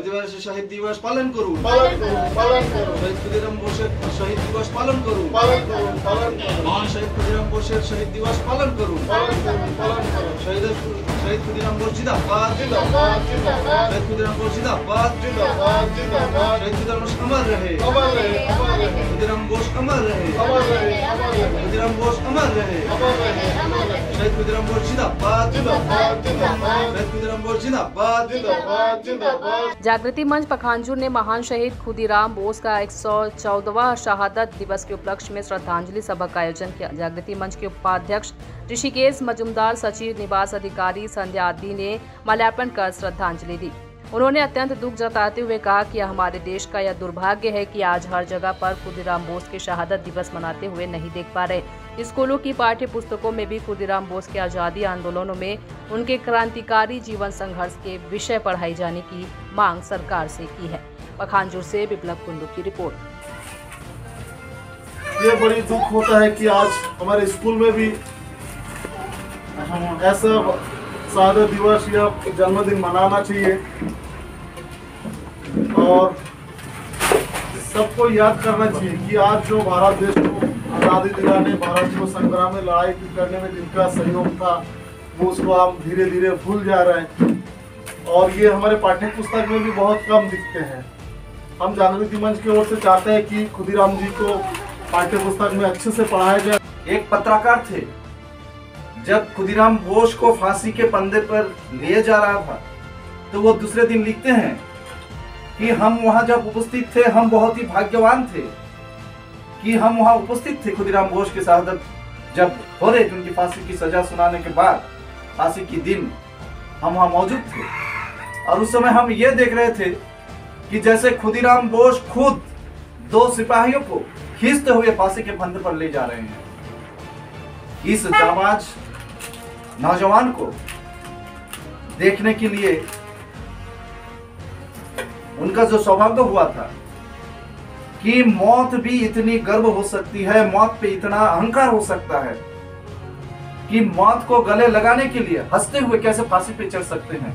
आदिवासी शहीद दिवस पालन करूँ, शहीद खुदीराम बोस शहीद दिवस पालन करूँ, महान शहीद खुदीराम बोस शहीद दिवस पालन करूँ, शहीद खुदीराम बोस जिंदाबाद, शहीद खुदीराम बोस जिंदाबाद, शहीद खुदीराम बोस अमर रहे, खुदीराम बोस अमर रहे, खुदीराम बोस अमर रहे, शहीद खुदीराम बोस जिंदाबाद, शहीद खुदीराम बोस जिंदाबाद। जागृति मंच पखांजूर ने महान शहीद खुदीराम बोस का 114वां शहादत दिवस के उपलक्ष्य में श्रद्धांजलि सभा का आयोजन किया। जागृति मंच के उपाध्यक्ष ऋषिकेश मजुमदार, सचिव निवास अधिकारी संध्या आदि ने माल्यार्पण कर श्रद्धांजलि दी। उन्होंने अत्यंत दुख जताते हुए कहा कि हमारे देश का यह दुर्भाग्य है कि आज हर जगह पर खुदीराम बोस के शहादत दिवस मनाते हुए नहीं देख पा रहे। स्कूलों की पाठ्य पुस्तकों में भी खुदीराम बोस के आज़ादी आंदोलनों में उनके क्रांतिकारी जीवन संघर्ष के विषय पढ़ाई जाने की मांग सरकार से की है। पखांजूर से विप्लव कुंडू की रिपोर्ट। ये बड़ी दुख होता है कि आज हमारे स्कूल में भी ऐसा शहादत दिवस या जन्मदिन मनाना चाहिए और सबको याद करना चाहिए कि आज जो भारत देश को आज़ादी दिलाने, भारत को संग्राम में लड़ाई करने में जिनका सहयोग था वो उसको हम धीरे धीरे भूल जा रहे हैं और ये हमारे पाठ्य पुस्तक में भी बहुत कम दिखते हैं। हम जागृति मंच की ओर से चाहते हैं कि खुदीराम जी को पाठ्य पुस्तक में अच्छे से पढ़ाया जाए। एक पत्रकार थे, जब खुदीराम बोस को फांसी के फंदे पर लिए जा रहा था तो वो दूसरे दिन लिखते हैं कि हम वहां जब उपस्थित थे हम बहुत ही भाग्यवान थे कि हम वहां उपस्थित थे। खुदीराम बोस की शहादत जब हो रही थी, उनकी फांसी की सजा सुनाने के बाद फांसी के दिन हम वहां मौजूद थे और उस समय हम ये देख रहे थे कि जैसे खुदीराम बोस खुद 2 सिपाहियों को खींचते हुए फांसी के फंदे पर ले जा रहे हैं। इस जाबाज नौजवान को देखने के लिए उनका जो सौभाग्य हुआ था कि मौत भी इतनी गर्व हो सकती है, मौत पे इतना अहंकार हो सकता है कि मौत को गले लगाने के लिए हंसते हुए कैसे फांसी पे चढ़ सकते हैं।